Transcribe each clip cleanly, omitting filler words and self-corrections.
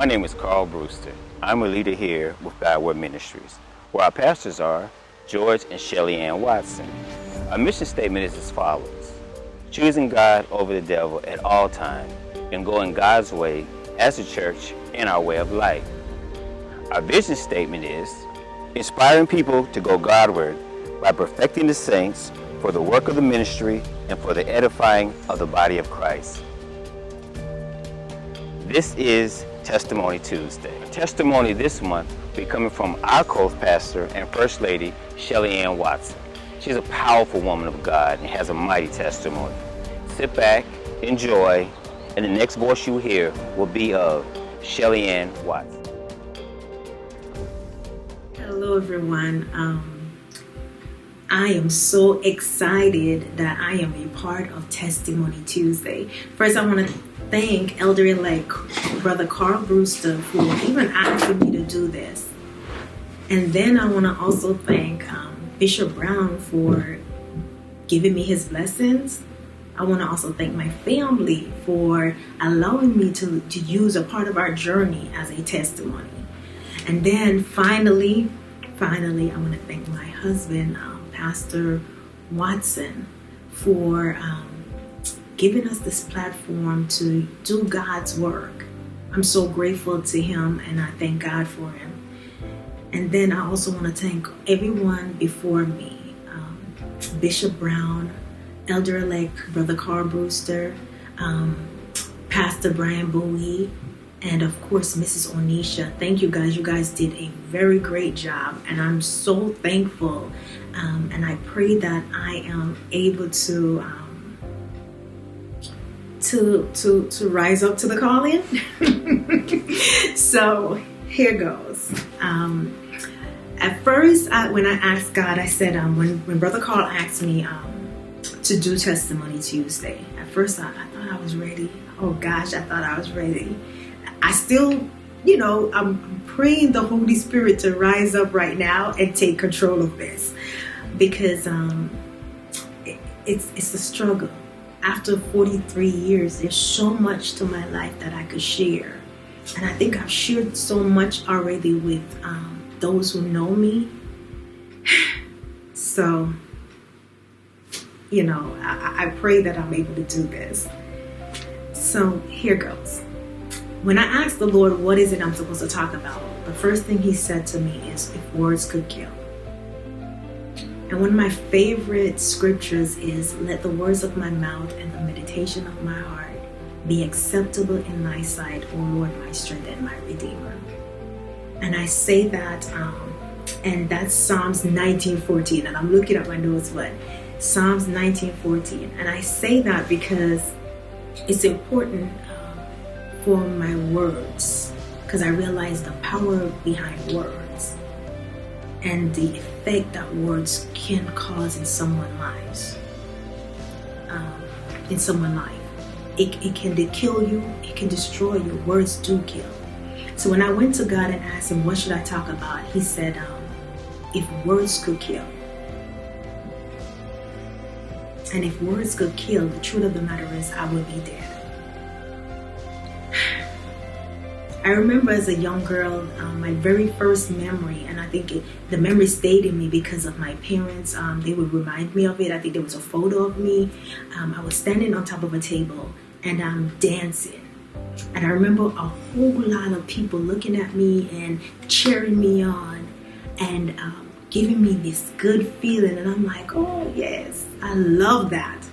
name is Carl Brewster. I'm a leader here with God Word Ministries, where our pastors are George and Shelly Ann Watson. Our mission statement is as follows: choosing God over the devil at all times and going God's way as a church in our way of life. Our vision statement is inspiring people to go Godward by perfecting the saints for the work of the ministry and for the edifying of the body of Christ. This is Testimony Tuesday. Testimony this month will be coming from our co-pastor and First Lady, Shelly Ann Watson. She's a powerful woman of God and has a mighty testimony. Sit back, enjoy, and the next voice you hear will be of Shelly Ann Watson. Hello everyone. I am so excited that I am a part of Testimony Tuesday. First, I want to thank Elder-elect Brother Carl Brewster for even asking me to do this. And then I want to also thank Bishop Brown for giving me his blessings. I want to also thank my family for allowing me to use a part of our journey as a testimony. And then finally, I want to thank my husband, Pastor Watson, for giving us this platform to do God's work. I'm so grateful to him, and I thank God for him. And then I also want to thank everyone before me, Bishop Brown, Elder-elect Brother Carl Brewster, Pastor Brian Bowie, and of course Mrs. Onisha. Thank you guys. You guys did a very great job, and I'm so thankful. And I pray that I am able to rise up to the calling. So here goes. At first, when I asked God, I said, when Brother Carl asked me to do Testimony Tuesday, at first I thought I was ready. Oh gosh, I thought I was ready. I still, I'm praying the Holy Spirit to rise up right now and take control of this, because it's a struggle. After 43 years, there's so much to my life that I could share. And I think I've shared so much already with those who know me. So, I pray that I'm able to do this. So here goes. When I asked the Lord, what is it I'm supposed to talk about? The first thing he said to me is, if words could kill. And one of my favorite scriptures is, let the words of my mouth and the meditation of my heart be acceptable in thy sight, O Lord, my strength and my redeemer. And I say that, and that's Psalms 19:14. And I'm looking at my notes, but Psalms 19:14. And I say that because it's important for my words, because I realize the power behind words and the effect that words can cause in someone's lives. It can kill you, it can destroy you. Words do kill. So when I went to God and asked him, what should I talk about? He said, if words could kill. And if words could kill, the truth of the matter is I would be dead. I remember as a young girl, my very first memory, and I think the memory stayed in me because of my parents. They would remind me of it. I think there was a photo of me. I was standing on top of a table and I'm dancing. And I remember a whole lot of people looking at me and cheering me on and giving me this good feeling. And I'm like, oh yes, I love that.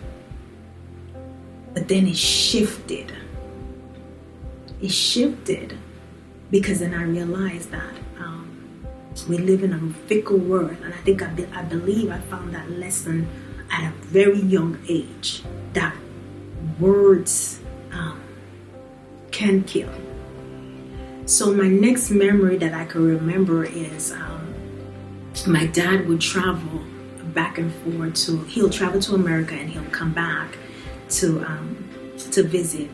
But then it shifted. It shifted because then I realized that we live in a fickle world, and I think I believe I found that lesson at a very young age, that words can kill. So my next memory that I can remember is my dad would travel back and forth he'll travel to America and he'll come back to visit.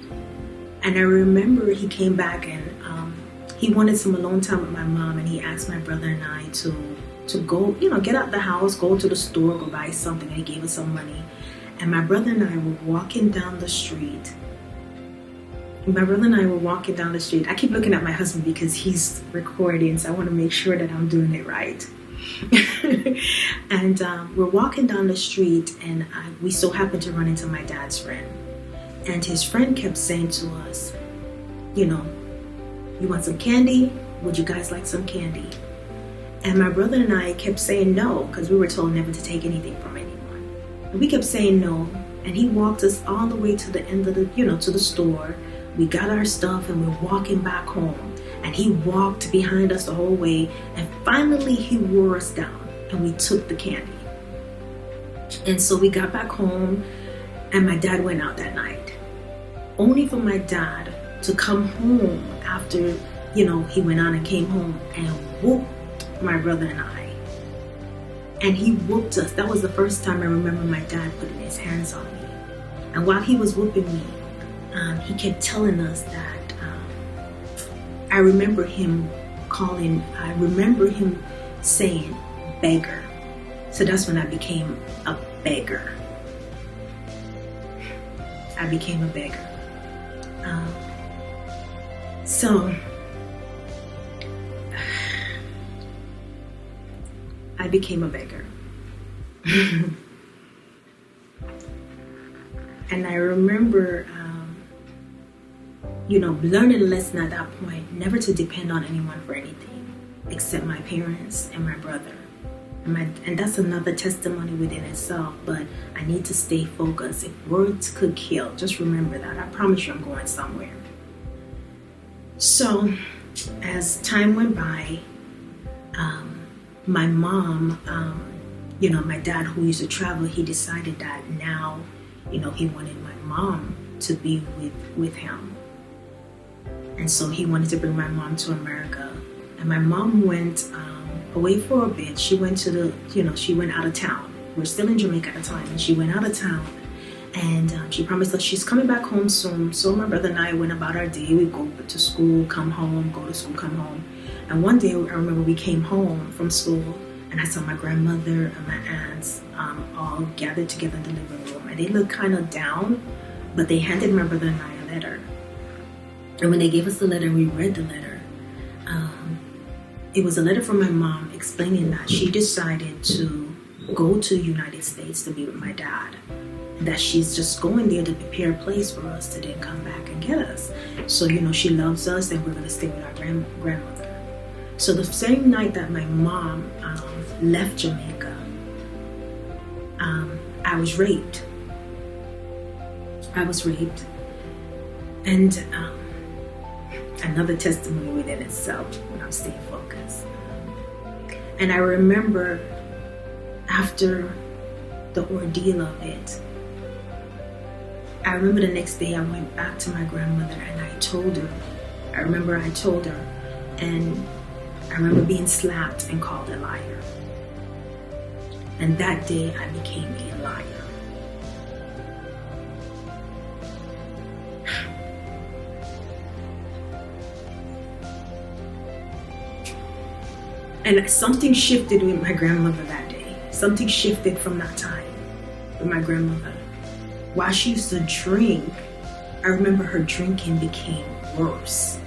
And I remember he came back and he wanted some alone time with my mom, and he asked my brother and I to go, get out the house, go to the store, go buy something, and he gave us some money. And my brother and I were walking down the street, My brother and I were walking down the street. I keep looking at my husband because he's recording, so I want to make sure that I'm doing it right. And we're walking down the street, and we so happened to run into my dad's friend. And his friend kept saying to us, you know, you want some candy? Would you guys like some candy? And my brother and I kept saying no, because we were told never to take anything from anyone. And we kept saying no, and he walked us all the way to the end of the, to the store. We got our stuff and we're walking back home. And he walked behind us the whole way. And finally he wore us down and we took the candy. And so we got back home and my dad went out that night. Only for my dad to come home after, he went on and came home and whooped my brother and I. And he whooped us. That was the first time I remember my dad putting his hands on me. And while he was whooping me, he kept telling us that I remember him saying beggar. So that's when I became a beggar. I became a beggar. So I became a beggar. And I remember learning a lesson at that point, never to depend on anyone for anything except my parents and my brother. And that's another testimony within itself, but I need to stay focused. If words could kill, just remember that. I promise you I'm going somewhere. So as time went by, my mom, my dad who used to travel, he decided that now, he wanted my mom to be with him. And so he wanted to bring my mom to America. And my mom went away for a bit. She went to she went out of town. We're still in Jamaica at the time. And she went out of town. And she promised us she's coming back home soon. So my brother and I went about our day. We go to school, come home, go to school, come home. And one day I remember we came home from school and I saw my grandmother and my aunts all gathered together in the living room. And they looked kind of down, but they handed my brother and I a letter. And when they gave us the letter, we read the letter. It was a letter from my mom explaining that she decided to go to the United States to be with my dad. And that she's just going there to prepare a place for us to then come back and get us. So, she loves us and we're going to stay with our grandmother. So the same night that my mom left Jamaica, I was raped. And another testimony within itself when I'm staying focused. And I remember after the ordeal of it, I remember the next day I went back to my grandmother and I told her, and I remember being slapped and called a liar. And that day I became a liar. And something shifted with my grandmother that day. Something shifted from that time with my grandmother. While she used to drink, I remember her drinking became worse.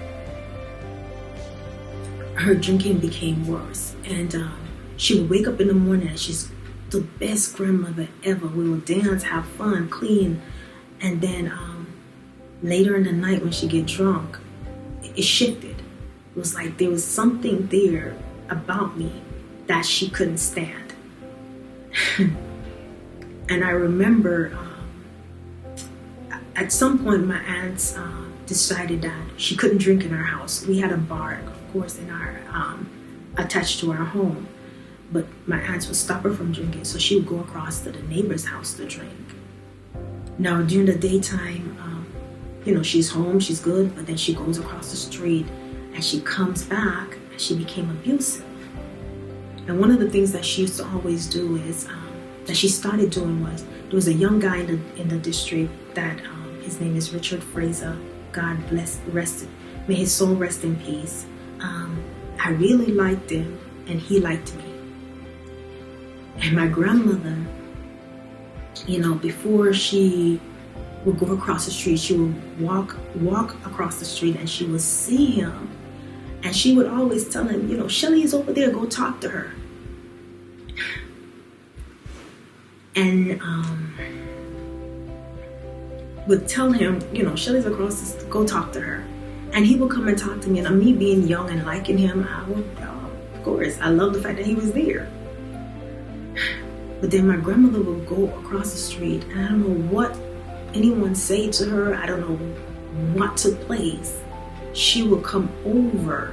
And she would wake up in the morning and she's the best grandmother ever. We would dance, have fun, clean. And then later in the night when she get drunk, it shifted. It was like there was something there about me that she couldn't stand. And I remember at some point my aunts decided that she couldn't drink in our house. We had a bar, of course, in our attached to our home, but my aunts would stop her from drinking, so she would go across to the neighbor's house to drink. Now during the daytime, she's home, she's good, but then she goes across the street and she comes back and she became abusive. And one of the things that she used to always do is that she started doing was, there was a young guy in the district that his name is Richard Fraser. God may his soul rest in peace. I really liked him and he liked me. And my grandmother, before she would go across the street. She would walk across the street, and she would see him, and she would always tell him, you know, Shelly is over there, go talk to her. And would tell him, you know, Shelly's across, go talk to her. And he would come and talk to me, and me being young and liking him, I would, of course, I loved the fact that he was there. But then my grandmother would go across the street, and I don't know what anyone say to her. I don't know what took place. She would come over,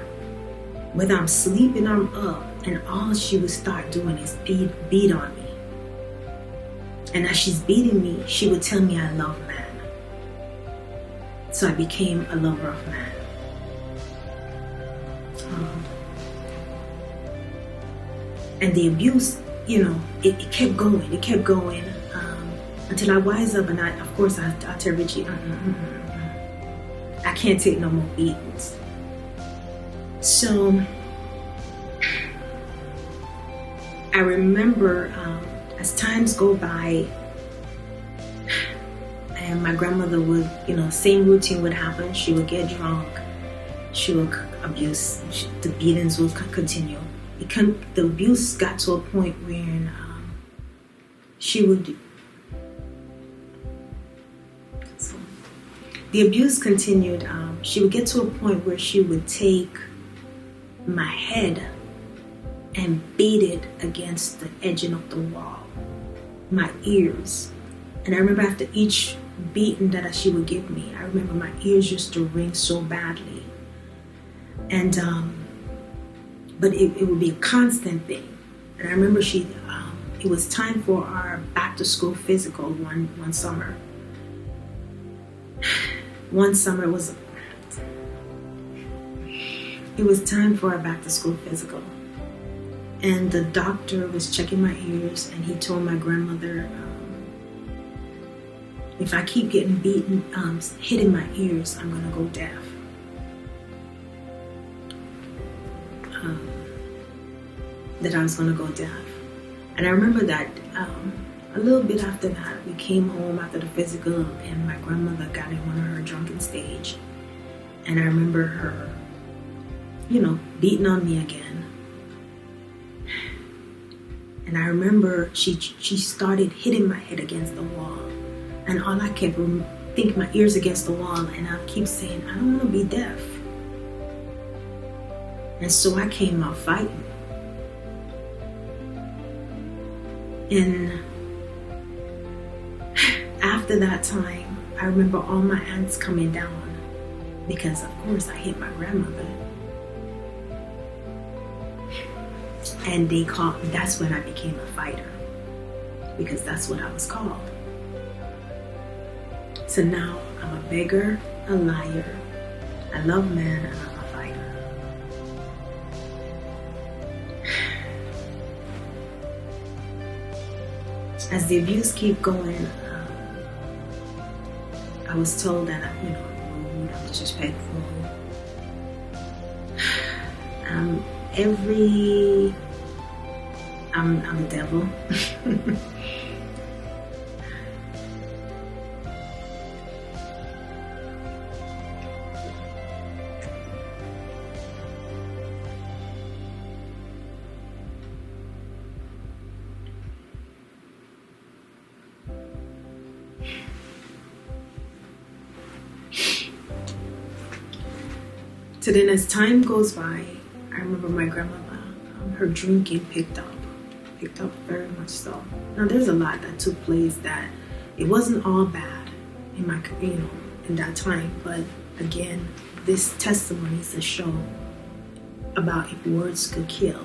whether I'm sleeping or I'm up, and all she would start doing is beat on me. And as she's beating me, she would tell me I love man. So I became a lover of man. And the abuse, you know, it kept going. It kept going until I wise up, and I tell Richie, I can't take no more beatings. So I remember as times go by, and my grandmother would, you know, same routine would happen. She would get drunk. She would abuse. The beatings would continue. The abuse got to a point where she would. So the abuse continued. She would get to a point where she would take my head and beat it against the edging of the wall, my ears. And I remember after each beating that she would give me, I remember my ears used to ring so badly. And but it would be a constant thing. And I remember it was time for our back to school physical one summer. One summer it was time for our back to school physical. And the doctor was checking my ears, and he told my grandmother, if I keep getting beaten, hitting my ears, I'm gonna go deaf. That I was gonna go deaf. And I remember that a little bit after that, we came home after the physical, and my grandmother got in one of her drunken stage. And I remember her, you know, beating on me again. And I remember she started hitting my head against the wall. And all I kept thinking, my ears against the wall, and I keep saying, I don't want to be deaf. And so I came out fighting. And after that time, I remember all my aunts coming down, because of course I hit my grandmother. And that's when I became a fighter, because that's what I was called. So now I'm a beggar, a liar, I love man, and I'm a fighter. As the abuse keep going, I was told that I'm rude, I'm disrespectful. I'm the devil. So then as time goes by, I remember my grandmother, her drinking picked up very much so. Now there's a lot that took place that it wasn't all bad in my, in that time, but again, this testimony is a show about if words could kill.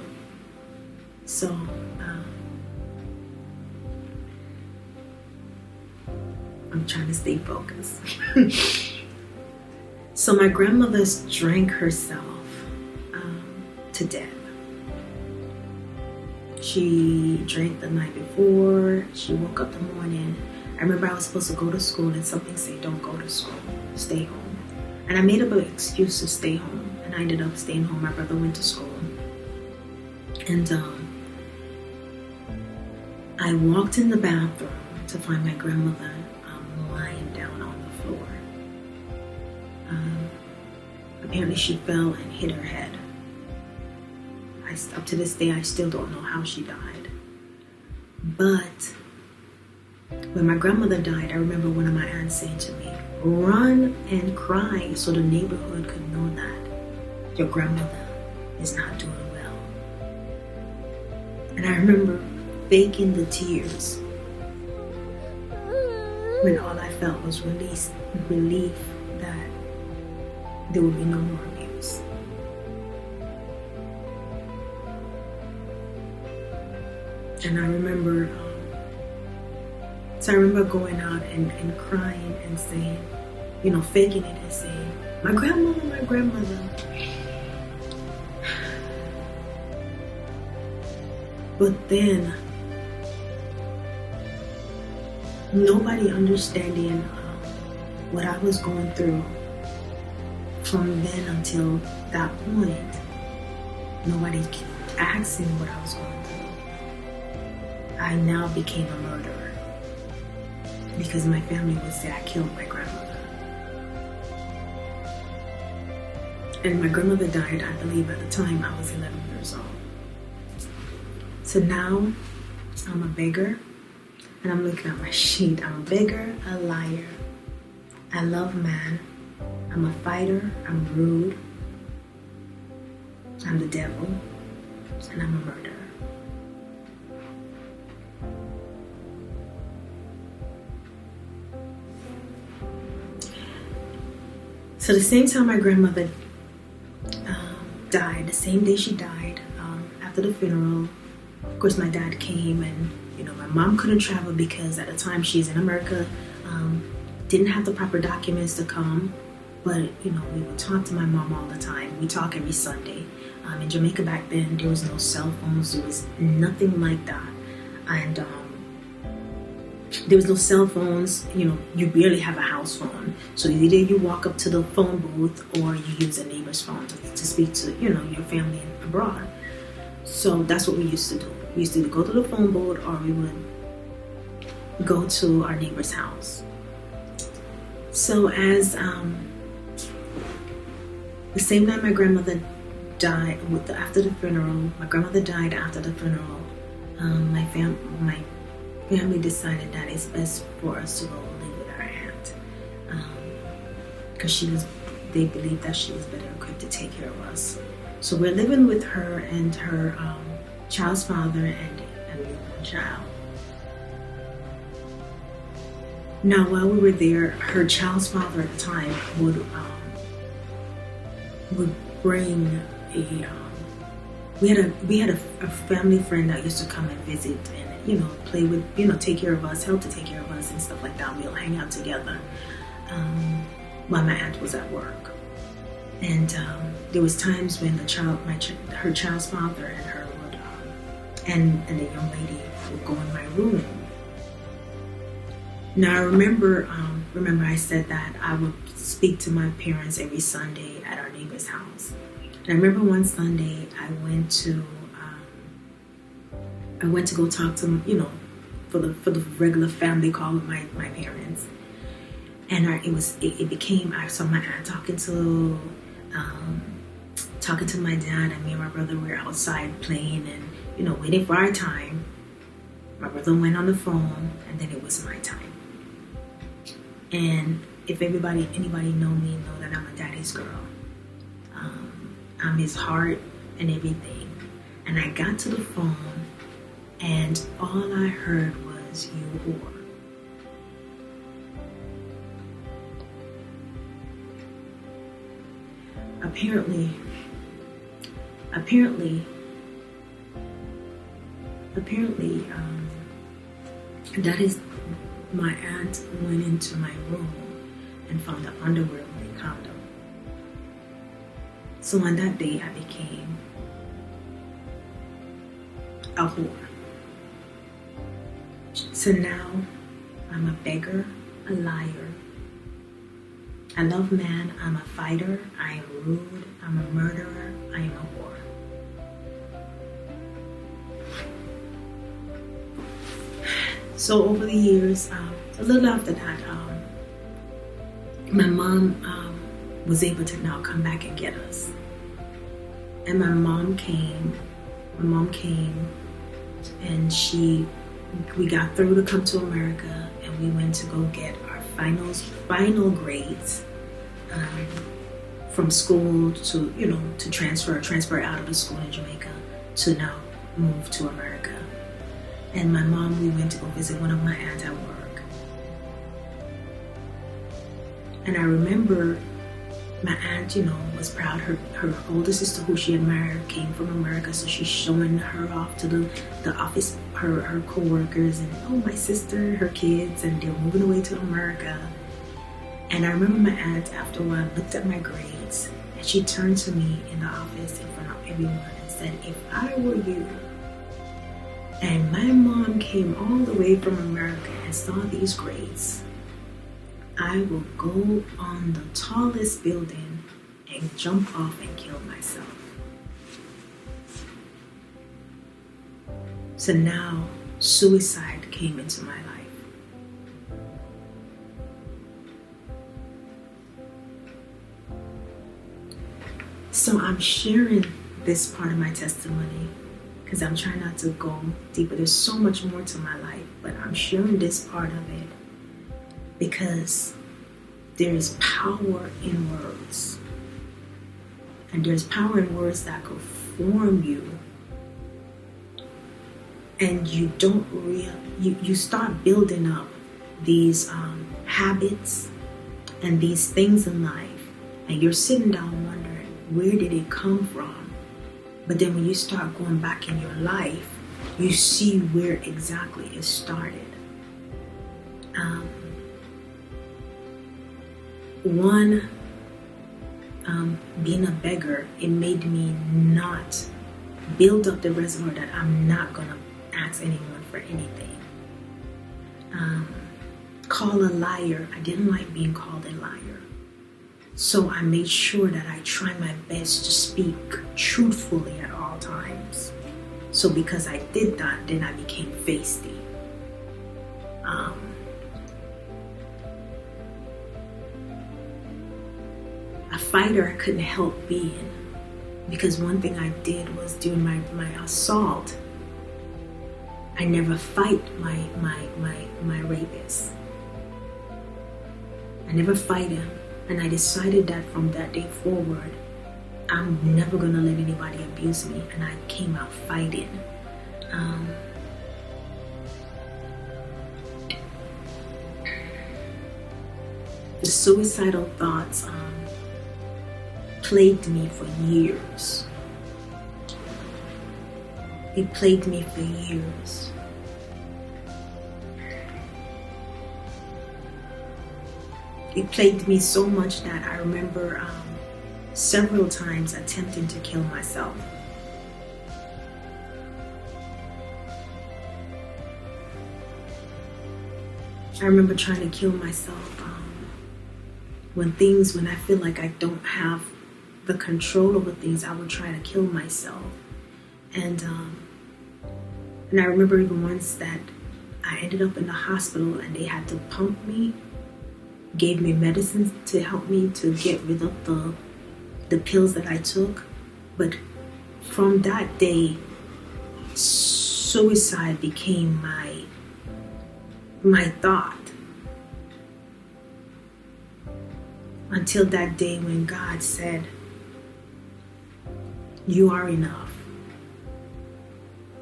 So I'm trying to stay focused. So my grandmother drank herself to death. She drank the night before. She woke up the morning. I remember I was supposed to go to school, and something said, don't go to school, stay home. And I made up an excuse to stay home, and I ended up staying home. My brother went to school. And I walked in the bathroom to find my grandmother lying down apparently she fell and hit her head. Up to this day, I still don't know how she died. But when my grandmother died, I remember one of my aunts saying to me, run and cry so the neighborhood could know that your grandmother is not doing well. And I remember faking the tears when all I felt was relief that there would be no more abuse. And I remember, going out and crying and saying, faking it and saying, my grandmother. But then, nobody understanding what I was going through from then until that point, nobody asking what I was going through. I now became a murderer because my family would say I killed my grandmother. And my grandmother died, I believe, at the time I was 11 years old. So now I'm a beggar, and I'm looking at my sheet. I'm a beggar, a liar. I love man. I'm a fighter. I'm rude. I'm the devil, and I'm a murderer. So the same time my grandmother died, the same day she died, after the funeral, of course my dad came, and my mom couldn't travel because at the time she's in America, didn't have the proper documents to come, but we would talk to my mom all the time. We talk every Sunday. In Jamaica back then, there was no cell phones, there was nothing like that, and there was no cell phones. You barely have a house phone, so either you walk up to the phone booth or you use a neighbor's phone to speak to your family abroad. So that's what we used to do. We used to either go to the phone booth or we would go to our neighbor's house. So as the same night my grandmother died, after the funeral, my grandmother died after the funeral. My family decided that it's best for us to go live with our aunt, because they believed that she was better equipped to take care of us. So we're living with her and her child's father and a newborn child. Now, while we were there, her child's father at the time would bring we had a family friend that used to come and visit and play with, take care of us, help to take care of us and stuff like that. We'll hang out together while my aunt was at work. And there was times when her child's father and her would, and the young lady would go in my room. Now I remember I said that I would speak to my parents every Sunday at our neighbor's house. And I remember one Sunday I went to go talk to for the regular family call with my parents, and I saw my aunt talking to my dad, and me and my brother were outside playing and waiting for our time. My brother went on the phone, and then it was my time. And if anybody know me, know that I'm a daddy's girl. I'm his heart and everything. And I got to the phone, and all I heard was, "You whore." Apparently, that is, my aunt went into my room and found an underwear with a condom. So on that day, I became a whore. So now, I'm a beggar, a liar. I love man, I'm a fighter, I am rude, I'm a murderer, I am a whore. So over the years, a little after that, my mom was able to now come back and get us. And my mom came, and we got through to come to America, and we went to go get our final grades from school to transfer out of the school in Jamaica to now move to America. And my mom, we went to go visit one of my aunts at work. And I remember my aunt, was proud. Her older sister, who she admired, came from America, so she's showing her off to the office, her co-workers, and my sister, her kids, and they're moving away to America. And I remember my aunt, after a while, looked at my grades, and she turned to me in the office in front of everyone and said, "If I were you, and my mom came all the way from America and saw these grades, I will go on the tallest building and jump off and kill myself." So now suicide came into my life. So I'm sharing this part of my testimony because I'm trying not to go deeper. There's so much more to my life, but I'm sharing this part of it because there is power in words. And there's power in words that could form you. And you you start building up these habits and these things in life. And you're sitting down wondering, where did it come from? But then when you start going back in your life, you see where exactly it started. Being a beggar, it made me not build up the reservoir that I'm not going to ask anyone for anything. Call a liar. I didn't like being called a liar. So I made sure that I try my best to speak truthfully at all times. So because I did that, then I became feisty. A fighter I couldn't help being, because one thing I did was during my assault, I never fight my rapist. I never fight him. And I decided that from that day forward, I'm never going to let anybody abuse me. And I came out fighting. The suicidal thoughts plagued me for years. It plagued me for years. It plagued me so much that I remember several times attempting to kill myself. I remember trying to kill myself when I feel like I don't have the control over things, I would try to kill myself. And I remember even once that I ended up in the hospital and they had to pump me, gave me medicines to help me to get rid of the pills that I took. But from that day, suicide became my thought. Until that day when God said, "You are enough.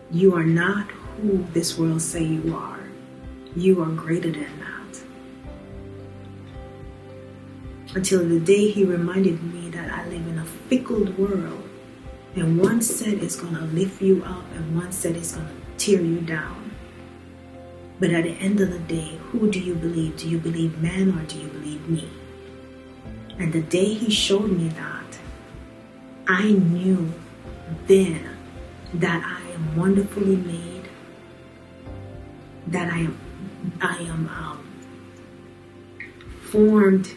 You are not who this world say you are. You are greater than that." Until the day He reminded me that I live in a fickle world, and one set is going to lift you up and one set is going to tear you down. But at the end of the day, who do you believe? Do you believe man or do you believe me? And the day He showed me that, I knew then that I am wonderfully made, that I am formed.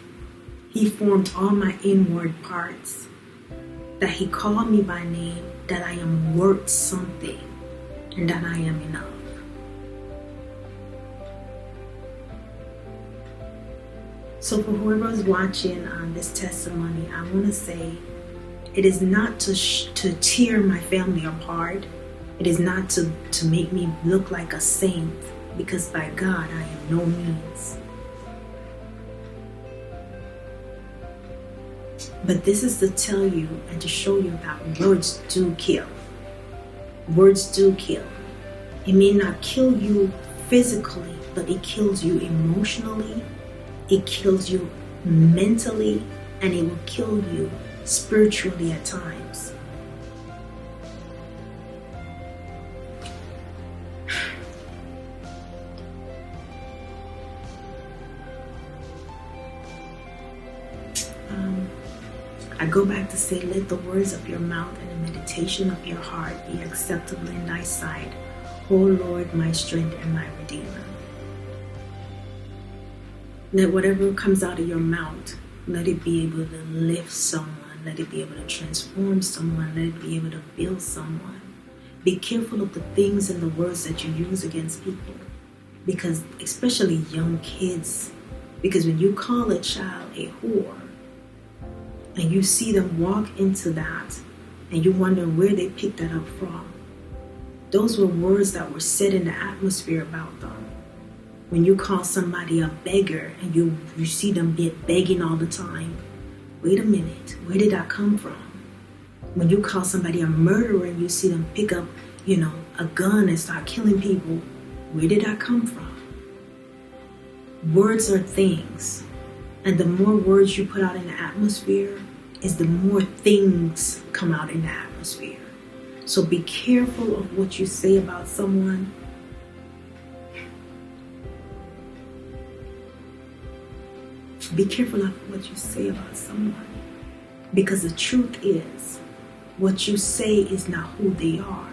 He formed all my inward parts, that He called me by name, that I am worth something, and that I am enough. So for whoever's watching this testimony, I want to say it is not to tear my family apart. It is not to make me look like a saint, because by God I am no means. But this is to tell you and to show you that words do kill. Words do kill. It may not kill you physically, but it kills you emotionally, it kills you mentally, and it will kill you spiritually at times. I go back to say, let the words of your mouth and the meditation of your heart be acceptable in thy sight, O Lord, my strength and my redeemer. Let whatever comes out of your mouth, let it be able to lift someone, let it be able to transform someone, let it be able to build someone. Be careful of the things and the words that you use against people, because especially young kids, because when you call a child a whore, and you see them walk into that, and you wonder where they picked that up from. Those were words that were said in the atmosphere about them. When you call somebody a beggar and you see them begging all the time, wait a minute, where did that come from? When you call somebody a murderer and you see them pick up, a gun and start killing people, where did that come from? Words are things. And the more words you put out in the atmosphere, is the more things come out in the atmosphere. So be careful of what you say about someone. Be careful of what you say about someone. Because the truth is, what you say is not who they are.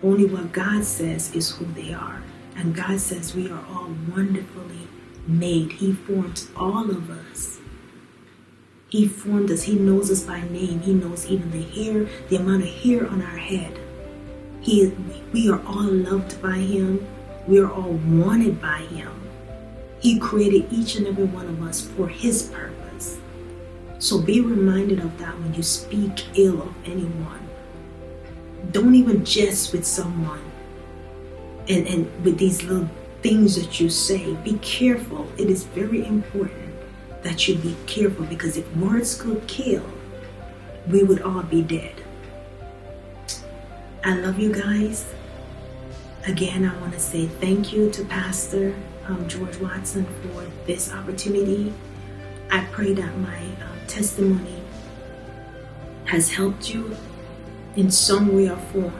Only what God says is who they are. And God says we are all wonderfully made. He formed all of us. He formed us. He knows us by name. He knows even the hair, the amount of hair on our head. We are all loved by Him. We are all wanted by Him. He created each and every one of us for His purpose. So be reminded of that when you speak ill of anyone. Don't even jest with someone and with these little things that you say. Be careful. It is very important that you be careful, because if words could kill, we would all be dead. I love you guys. Again, I want to say thank you to Pastor George Watson for this opportunity. I pray that my testimony has helped you in some way or form.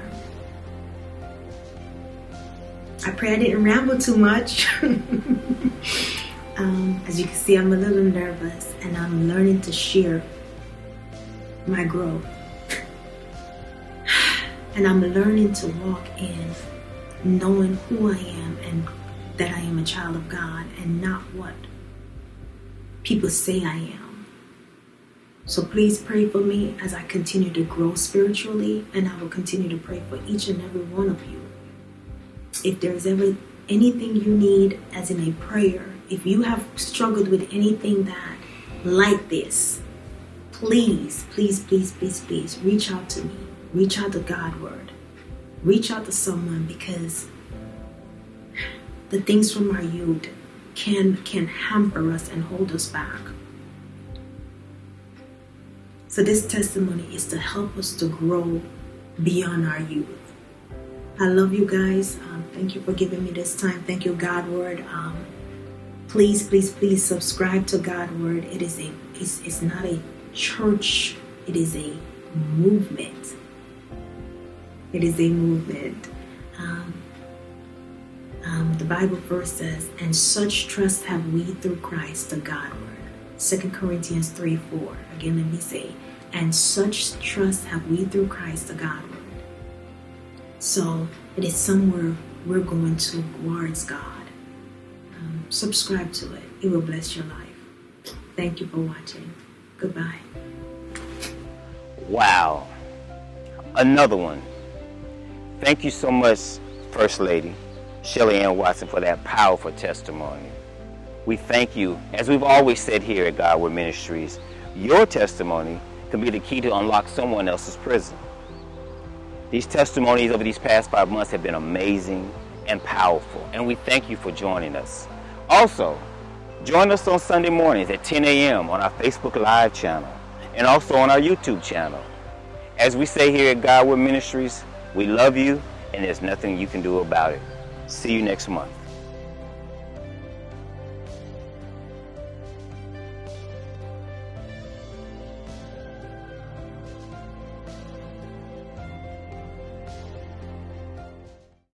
I pray I didn't ramble too much. As you can see, I'm a little nervous, and I'm learning to share my growth. And I'm learning to walk in knowing who I am and that I am a child of God and not what people say I am. So please pray for me as I continue to grow spiritually, and I will continue to pray for each and every one of you. If there's ever anything you need, as in a prayer, if you have struggled with anything that like this, please, please, please, please, please reach out to me. Reach out to Godward. Reach out to someone, because the things from our youth can hamper us and hold us back. So this testimony is to help us to grow beyond our youth. I love you guys. Thank you for giving me this time. Thank you, Godward. Please, please, please subscribe to Godward. It's not a church. It is a movement. It is a movement. The Bible verse says, "And such trust have we through Christ to Godward." 2 Corinthians 3:4. Again, let me say, "And such trust have we through Christ to Godward." So it is somewhere we're going towards God. Subscribe to it. It will bless your life. Thank you for watching. Goodbye. Wow. Another one. Thank you so much, First Lady Shelly Ann Watson, for that powerful testimony. We thank you. As we've always said here at Godward Ministries, your testimony can be the key to unlock someone else's prison. These testimonies over these past 5 months have been amazing and powerful, and we thank you for joining us. Also, join us on Sunday mornings at 10 a.m. on our Facebook Live channel and also on our YouTube channel. As we say here at Godward Ministries, we love you and there's nothing you can do about it. See you next month.